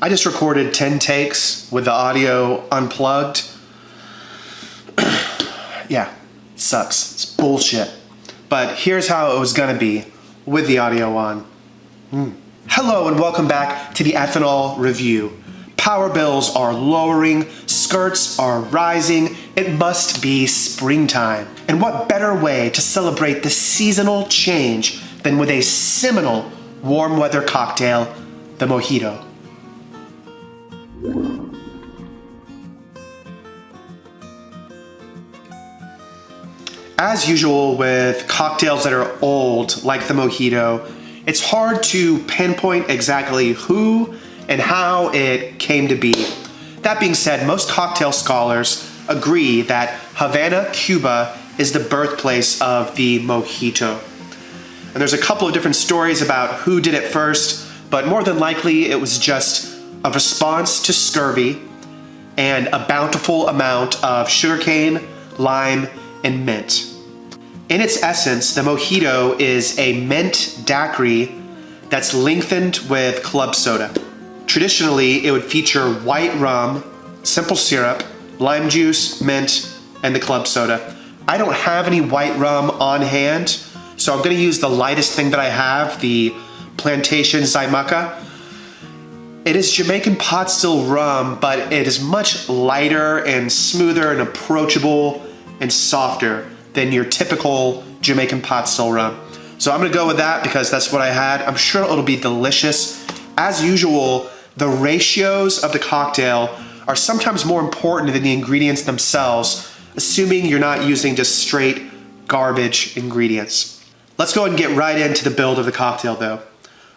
I just recorded 10 takes with the audio unplugged. Yeah, it sucks. It's bullshit. But here's how it was gonna be with the audio on. Hello and welcome back to the ethanol review. Power bills are lowering, skirts are rising, it must be springtime. And what better way to celebrate the seasonal change than with a seminal warm weather cocktail, the Mojito. As usual with cocktails that are old, like the Mojito, it's hard to pinpoint exactly who and how it came to be. That being said, most cocktail scholars agree that Havana, Cuba is the birthplace of the Mojito. And there's a couple of different stories about who did it first, but more than likely it was just a response to scurvy and a bountiful amount of sugarcane, lime, and mint. In its essence, the Mojito is a mint daiquiri that's lengthened with club soda. Traditionally, it would feature white rum, simple syrup, lime juice, mint, and the club soda. I don't have any white rum on hand, so I'm gonna use the lightest thing that I have, the Plantation Zaimaca. It is Jamaican pot still rum, but it is much lighter and smoother and approachable and softer than your typical Jamaican pot still rum. So I'm gonna go with that because that's what I had. I'm sure it'll be delicious. As usual, the ratios of the cocktail are sometimes more important than the ingredients themselves, assuming you're not using just straight garbage ingredients. Let's go ahead and get right into the build of the cocktail though.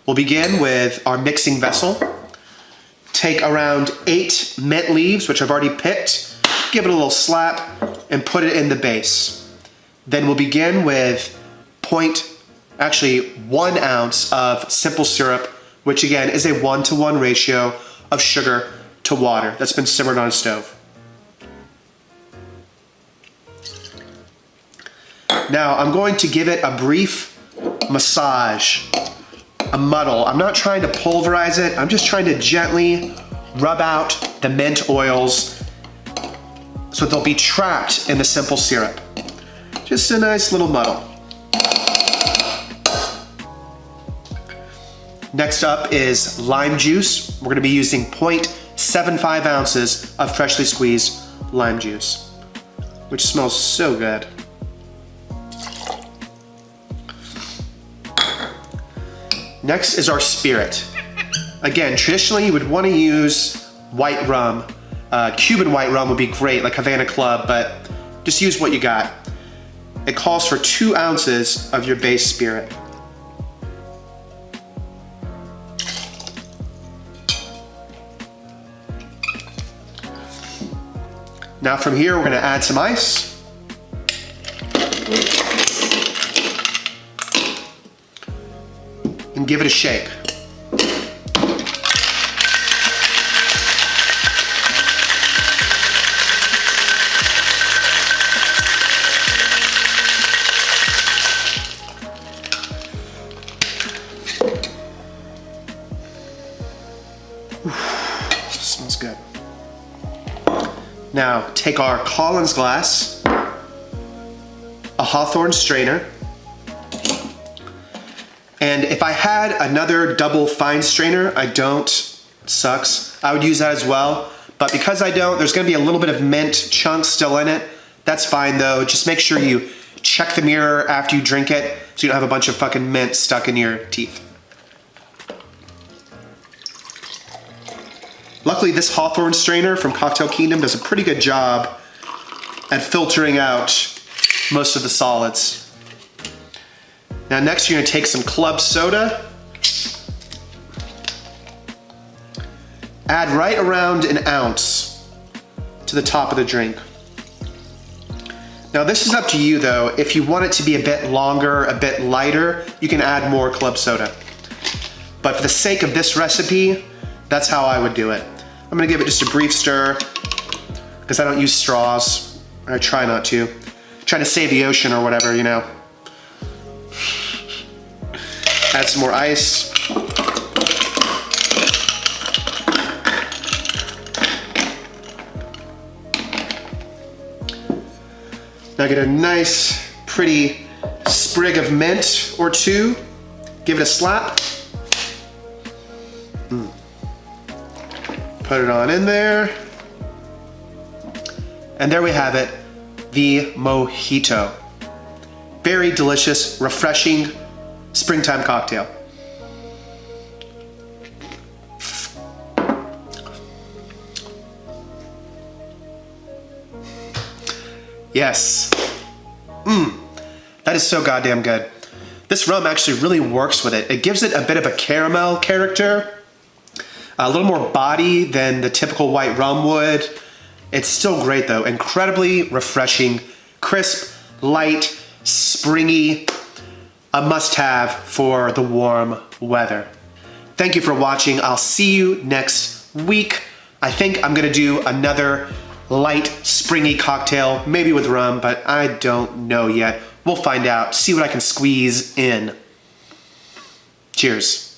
We'll begin with our mixing vessel. Take around 8 mint leaves, which I've already picked, give it a little slap, and put it in the base. Then we'll begin with 1 ounce of simple syrup, which again is a 1-to-1 ratio of sugar to water that's been simmered on a stove. Now I'm going to give it a brief massage, a muddle. I'm not trying to pulverize it, I'm just trying to gently rub out the mint oils so they'll be trapped in the simple syrup. Just a nice little muddle. Next up is lime juice. We're gonna be using 0.75 ounces of freshly squeezed lime juice, which smells so good. Next is our spirit. Again, traditionally you would wanna use white rum. Cuban white rum would be great, like Havana Club, but just use what you got. It calls for 2 ounces of your base spirit. Now from here, we're gonna add some ice. And give it a shake. Smells good. Now take our Collins glass, a Hawthorne strainer, and if I had another double fine strainer, I don't, sucks, I would use that as well, but because I don't, there's gonna be a little bit of mint chunks still in it. That's fine though, just make sure you check the mirror after you drink it so you don't have a bunch of fucking mint stuck in your teeth. Luckily, this Hawthorne strainer from Cocktail Kingdom does a pretty good job at filtering out most of the solids. Now next you're gonna take some club soda, add right around 1 ounce to the top of the drink. Now this is up to you though. If you want it to be a bit longer, a bit lighter, you can add more club soda. But for the sake of this recipe, that's how I would do it. I'm gonna give it just a brief stir because I don't use straws. I try not to. Trying to save the ocean or whatever, you know. Add some more ice. Now get a nice, pretty sprig of mint or two. Give it a slap. Put it on in there. And there we have it, the Mojito. Very delicious, refreshing springtime cocktail. Yes. That is so goddamn good. This rum actually really works with it. It gives it a bit of a caramel character, a little more body than the typical white rum would. It's still great though, incredibly refreshing, crisp, light, springy, a must-have for the warm weather. Thank you for watching. I'll see you next week. I think I'm gonna do another light, springy cocktail, maybe with rum, but I don't know yet. We'll find out, see what I can squeeze in. Cheers.